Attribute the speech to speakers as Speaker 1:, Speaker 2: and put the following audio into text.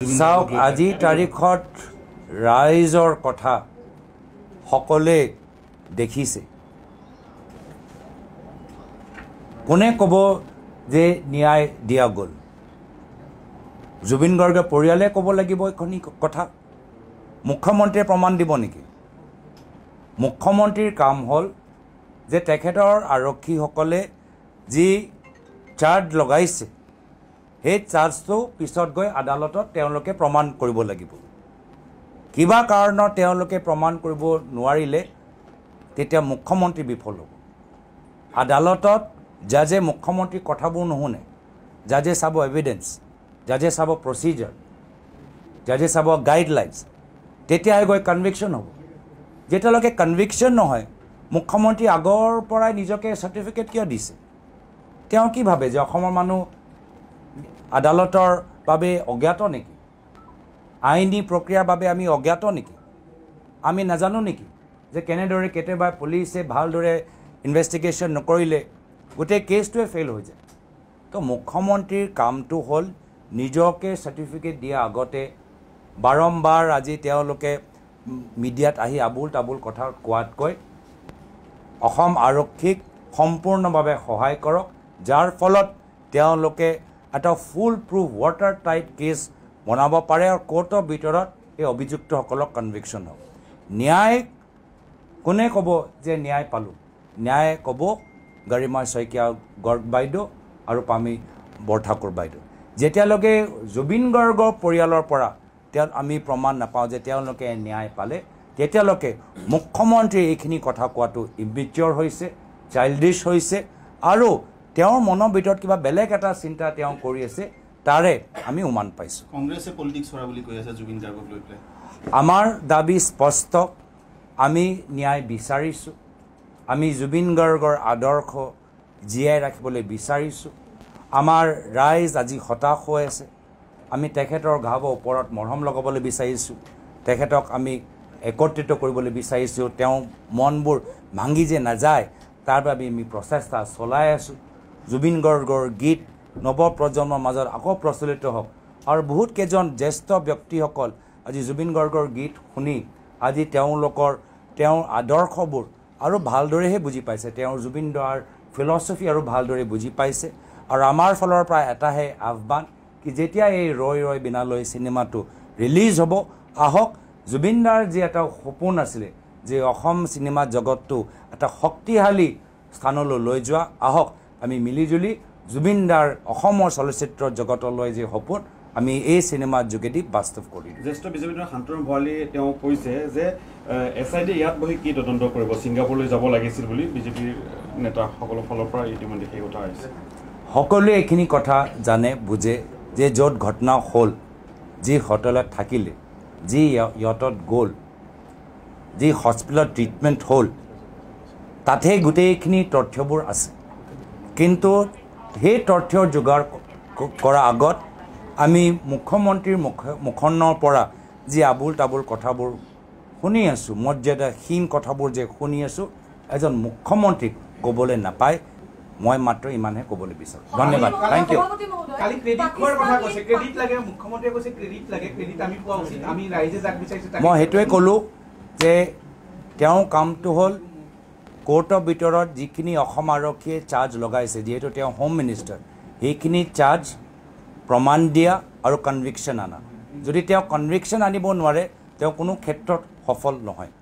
Speaker 1: চাওক আজি তাৰিখত ৰাইজৰ কথা সকলে দেখিছে কোনে ক'ব যে ন্যায় দিয়া গ'ল জুবিন গাৰ্গে পৰিয়ালে ক'ব লাগিব এখনি কথা মুখ্যমন্ত্ৰীয়ে প্ৰমাণ দিব নেকি মুখ্যমন্ত্ৰীৰ কাম হ'ল যে তেখেতৰ আৰক্ষীসকলে যি চাৰ্জ লগাইছে সেই চাৰ্জটো পিছত গৈ আদালতত তেওঁলোকে প্ৰমাণ কৰিব লাগিব কিবা কাৰণত তেওঁলোকে প্ৰমাণ কৰিব নোৱাৰিলে তেতিয়া মুখ্যমন্ত্ৰী বিফল হ'ব আদালতত জাজে মুখ্যমন্ত্ৰী কথাবোৰ নুশুনে জাজে চাব এভিডেন্স জাজে চাব প্ৰচিজাৰ জাজে চাব গাইডলাইনছ তেতিয়াহে গৈ কনভিকশ্যন হ'ব যেতিয়ালৈকে কনভিকশ্যন নহয় মুখ্যমন্ত্ৰী আগৰ পৰাই নিজকে চাৰ্টিফিকেট কিয় দিছে তেওঁ কি ভাবে যে অসমৰ মানুহ আদালতৰ বাবে অজ্ঞাত নেকি আইনী প্ৰক্ৰিয়াৰ বাবে আমি অজ্ঞাত নেকি আমি নাজানো নেকি যে কেনেদৰে কেতিয়াবা পুলিচে ভালদৰে ইনভেষ্টিগেশ্যন নকৰিলে গোটেই কেছটোৱে ফেইল হৈ যায় তো মুখ্যমন্ত্ৰীৰ কামটো হ'ল নিজকে চাৰ্টিফিকেট দিয়া আগতে বাৰম্বাৰ আজি তেওঁলোকে মিডিয়াত আহি আবুল তাবুল কথা কোৱাতকৈ অসম আৰক্ষীক সম্পূৰ্ণভাৱে সহায় কৰক যাৰ ফলত তেওঁলোকে এটা ফুল প্ৰুফ ৱাটাৰ টাইট কেছ বনাব পাৰে আৰু কোৰ্টৰ ভিতৰত এই অভিযুক্তসকলক কনভিকশ্যন হ'ব ন্যায় কোনে ক'ব যে ন্যায় পালোঁ ন্যায় ক'ব গৰিমা শইকীয়া গৰ্গ বাইদেউ আৰু পামী বৰঠাকুৰ বাইদেউ যেতিয়ালৈকে জুবিন গাৰ্গৰ পৰিয়ালৰ পৰা আমি প্ৰমাণ নাপাওঁ যে তেওঁলোকে ন্যায় পালে তেতিয়ালৈকে মুখ্যমন্ত্ৰীয়ে এইখিনি কথা কোৱাটো ইম্বিচিয়ৰ হৈছে চাইল্ডিছ হৈছে আৰু তেওঁৰ মনৰ ভিতৰত কিবা বেলেগ এটা চিন্তা তেওঁ কৰি আছে তাৰে আমি উমান পাইছোঁ
Speaker 2: কংগ্ৰেছে পলিটিক্স কৰা বুলি কৈ আছে জুবিন গাৰ্গক লৈ পেলাই
Speaker 1: আমাৰ দাবী স্পষ্ট আমি ন্যায় বিচাৰিছোঁ আমি জুবিন গাৰ্গৰ আদৰ্শ জীয়াই ৰাখিবলৈ বিচাৰিছোঁ আমাৰ ৰাইজ আজি হতাশ হৈ আছে আমি তেখেতৰ ঘাবৰ ওপৰত মৰহম লগাবলৈ বিচাৰিছোঁ তেখেতক আমি একত্ৰিত কৰিবলৈ বিচাৰিছোঁ তেওঁ মনবোৰ ভাঙি যে নাযায় তাৰ বাবে আমি প্ৰচেষ্টা চলাই আছোঁ জুবিন গাৰ্গৰ গীত নৱপ্ৰজন্মৰ মাজত আকৌ প্ৰচলিত হওক আৰু বহুত কেইজন জ্যেষ্ঠ ব্যক্তিসকল আজি জুবিন গাৰ্গৰ গীত শুনি আজি তেওঁৰ আদৰ্শবোৰ আৰু ভালদৰেহে বুজি পাইছে তেওঁৰ জুবিন দাৰ ফিলচফি আৰু ভালদৰে বুজি পাইছে আৰু আমাৰ ফালৰ পৰা এটাহে আহ্বান কি যেতিয়া এই ৰৈ ৰৈ বিনালৈ চিনেমাটো ৰিলিজ হ'ব আহক জুবিন দাৰ যি এটা সপোন আছিলে যে অসম চিনেমা জগতটো এটা শক্তিশালী স্থানলৈ লৈ যোৱা আহক আমি মিলিজুলি জুবিন দাৰ অসমৰ চলচ্চিত্ৰ জগতলৈ যে সপোন আমি এই চিনেমাৰ যোগেদি বাস্তৱ কৰিলোঁ
Speaker 2: জ্যেষ্ঠ বিজেপি নেতা শান্তনু ভৰালীয়ে তেওঁ কৈছে যে এছআইডি ইয়াত বহি কি তদন্ত কৰিব ছিংগাপুৰলৈ যাব লাগিছিল বুলি বিজেপিৰ নেতাসকলৰ ফালৰ পৰা ইতিমধ্যে সেই কথা আহিছে
Speaker 1: সকলোৱে এইখিনি কথা জানে বুজে যে য'ত ঘটনা হ'ল যি হোটেলত থাকিলে যি ইয়টত গ'ল যি হস্পিটেলত ট্ৰিটমেণ্ট হ'ল তাতে গোটেইখিনি তথ্যবোৰ আছে কিন্তু সেই তথ্যৰ যোগাৰ কৰাৰ আগত আমি মুখ্যমন্ত্ৰীৰ মুখনৰ পৰা যি আবুল তাবুল কথাবোৰ শুনি আছোঁ মৰ্যাদাহীন কথাবোৰ যে শুনি আছোঁ এজন মুখ্যমন্ত্ৰীক ক'বলৈ নাপায় মই মাত্ৰ ইমানহে ক'বলৈ বিচাৰোঁ ধন্যবাদ থেংক ইউ মই সেইটোৱে ক'লোঁ যে তেওঁৰ কামটো হ'ল কোৰ্টৰ ভিতৰত যিখিনি অসম আৰক্ষীয়ে চাৰ্জ লগাইছে যিহেতু তেওঁ হোম মিনিষ্টাৰ সেইখিনি চাৰ্জ প্ৰমাণ দিয়া আৰু কনভিকশ্যন আনা যদি তেওঁ কনভিকশ্যন আনিব নোৱাৰে তেওঁ কোনো ক্ষেত্ৰত সফল নহয়